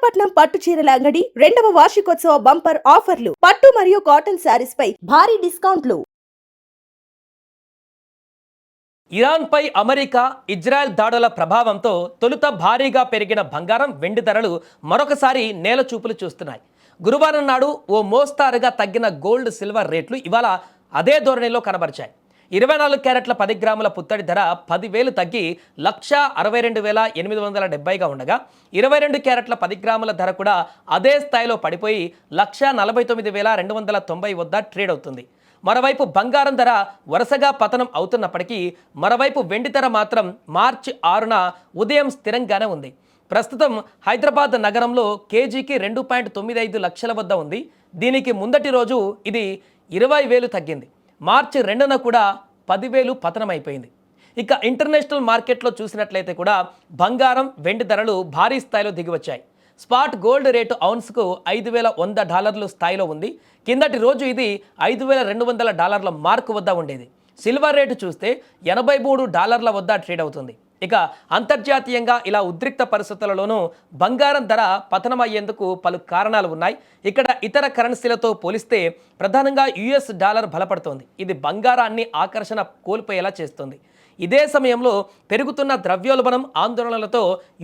విశాఖపట్నం పట్టు చీరల అంగడి 2వ వార్షికోత్సవ బంపర్ ఆఫర్లు. పట్టు మరియు కాటన్ శారీస్ పై భారీ డిస్కౌంట్లు. ఇరాన్పై అమెరికా, ఇజ్రాయెల్ దాడుల ప్రభావంతో తొలుత భారీగా పెరిగిన బంగారం, వెండి ధరలు మరొకసారి నేలచూపులు చూస్తున్నాయి. గురువారం నాడు ఓ మోస్తారుగా తగ్గిన గోల్డ్, సిల్వర్ రేట్లు ఇవాళ అదే ధోరణిలో కనబరిచాయి. 24 క్యారెట్ల 10 గ్రాముల పుత్తడి ధర 10,000 తగ్గి 1,62,870గా ఉండగా 22 క్యారెట్ల 10 గ్రాముల ధర కూడా అదే స్థాయిలో పడిపోయి 1,49,290 వద్ద ట్రేడ్ అవుతుంది. మరోవైపు బంగారం ధర వరుసగా పతనం అవుతున్నప్పటికీ మరోవైపు వెండి ధర మాత్రం మార్చి 6న ఉదయం స్థిరంగానే ఉంది. ప్రస్తుతం హైదరాబాద్ నగరంలో కేజీకి 2.95 లక్షల వద్ద ఉంది. దీనికి ముందటి రోజు ఇది 20,000 తగ్గింది. మార్చి 2న కూడా 10,000 పతనమైపోయింది. ఇక ఇంటర్నేషనల్ మార్కెట్లో చూసినట్లయితే కూడా బంగారం, వెండి ధరలు భారీ స్థాయిలో దిగివచ్చాయి. స్పాట్ గోల్డ్ రేటు ఔన్స్కు $5,100 స్థాయిలో ఉంది. కిందటి రోజు ఇది $5,200 మార్కు వద్ద ఉండేది. సిల్వర్ రేటు చూస్తే $83 వద్ద ట్రేడ్ అవుతుంది. ఇక అంతర్జాతీయంగా ఇలా ఉద్రిక్త పరిస్థితులలోనూ బంగారం ధర పతనమయ్యేందుకు పలు కారణాలు ఉన్నాయి. ఇక్కడ ఇతర కరెన్సీలతో పోలిస్తే ప్రధానంగా US డాలర్ బలపడుతోంది. ఇది బంగారాన్ని ఆకర్షణ కోల్పోయేలా చేస్తుంది. ఇదే సమయంలో పెరుగుతున్న ద్రవ్యోల్బణం ఆందోళనలతో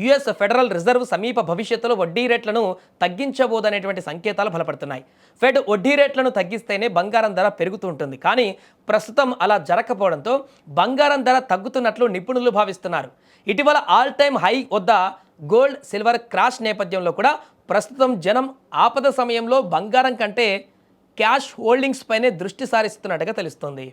US ఫెడరల్ రిజర్వ్ సమీప భవిష్యత్తులో వడ్డీ రేట్లను తగ్గించబోదనేటువంటి సంకేతాలు బలపడుతున్నాయి. ఫెడ్ వడ్డీ రేట్లను తగ్గిస్తేనే బంగారం ధర పెరుగుతూ ఉంటుంది. కానీ ప్రస్తుతం అలా జరగకపోవడంతో బంగారం ధర తగ్గుతున్నట్లు నిపుణులు భావిస్తున్నారు. ఇటీవల ఆల్ టైమ్ హై వద్ద గోల్డ్, సిల్వర్ క్రాష్ నేపథ్యంలో కూడా ప్రస్తుతం జనం ఆపద సమయంలో బంగారం కంటే క్యాష్ హోల్డింగ్స్ పైనే దృష్టి సారిస్తున్నట్టుగా తెలుస్తోంది.